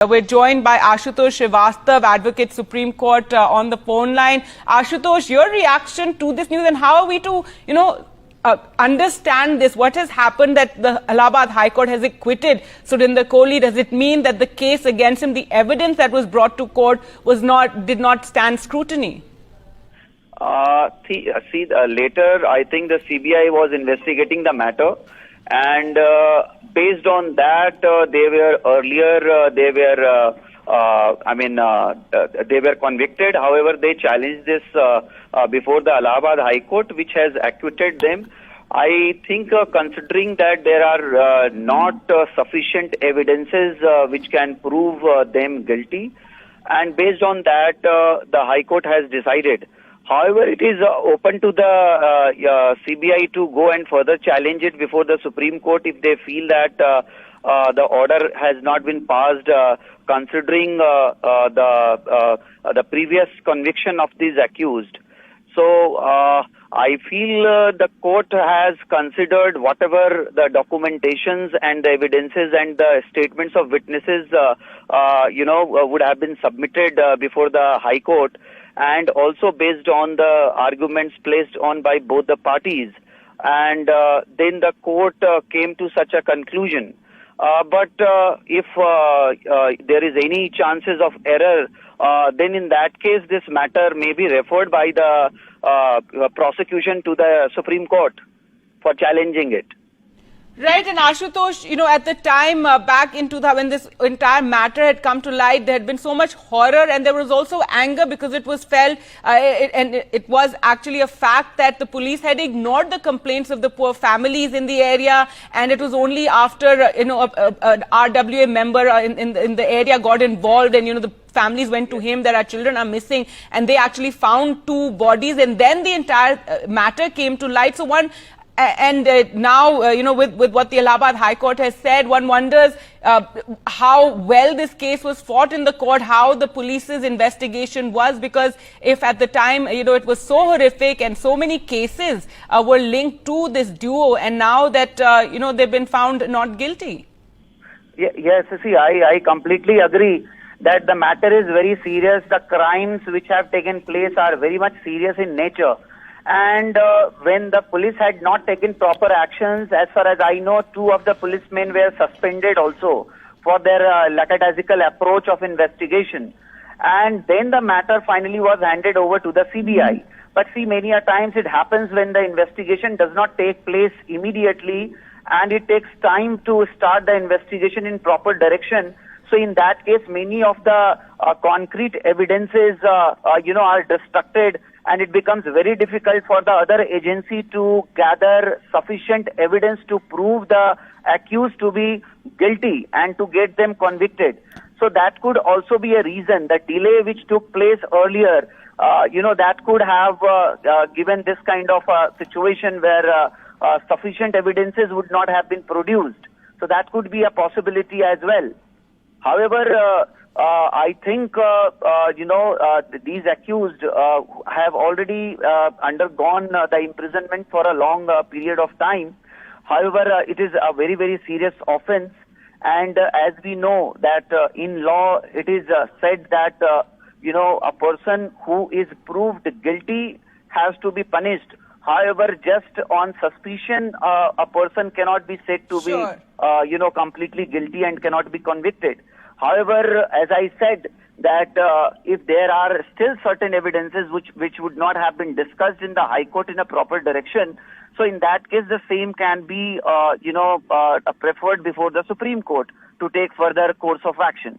We're joined by Ashutosh Srivastav, Advocate Supreme Court, on the phone line. Ashutosh, your reaction to this news and how are we to, understand this? What has happened that the Allahabad High Court has acquitted Surinder Kohli? Does it mean that the case against him, the evidence that was brought to court, did not stand scrutiny? Later, I think the CBI was investigating the matter, and based on that, they were convicted. However, they challenged this before the Allahabad High Court, which has acquitted them. I think considering that there are not sufficient evidences which can prove them guilty, and based on that, the High Court has decided. However, it is open to the CBI to go and further challenge it before the Supreme Court if they feel that the order has not been passed, considering the previous conviction of these accused. So I feel the court has considered whatever the documentations and the evidences and the statements of witnesses would have been submitted before the High Court, and also based on the arguments placed on by both the parties, and then the court came to such a conclusion. But if there is any chances of error, then in that case this matter may be referred by the prosecution to the Supreme Court for challenging it. Right, and Ashutosh, at the time back in 2000, when this entire matter had come to light, there had been so much horror, and there was also anger because it was felt, it was actually a fact that the police had ignored the complaints of the poor families in the area, and it was only after, an RWA member in the area got involved, and, the families went to him that our children are missing, and they actually found 2 bodies, and then the entire matter came to light. So now, with what the Allahabad High Court has said, one wonders how well this case was fought in the court, how the police's investigation was, because if at the time, it was so horrific and so many cases were linked to this duo, and now that, they've been found not guilty. Yes, see, I completely agree that the matter is very serious. The crimes which have taken place are very much serious in nature. And when the police had not taken proper actions, as far as I know, 2 of the policemen were suspended also for their lackadaisical approach of investigation. And then the matter finally was handed over to the CBI. But see, many a times it happens when the investigation does not take place immediately, and it takes time to start the investigation in proper direction. So in that case, many of the concrete evidences, are destructed, and it becomes very difficult for the other agency to gather sufficient evidence to prove the accused to be guilty and to get them convicted. So that could also be a reason. The delay which took place earlier, that could have given this kind of a situation where sufficient evidences would not have been produced. So that could be a possibility as well. However, I think, these accused have already undergone the imprisonment for a long period of time. However, it is a very, very serious offense. And as we know that in law, it is said that, a person who is proved guilty has to be punished. However, just on suspicion, a person cannot be said to be, completely guilty and cannot be convicted. However, as I said, that if there are still certain evidences which would not have been discussed in the High Court in a proper direction, so in that case the same can be, preferred before the Supreme Court to take further course of action.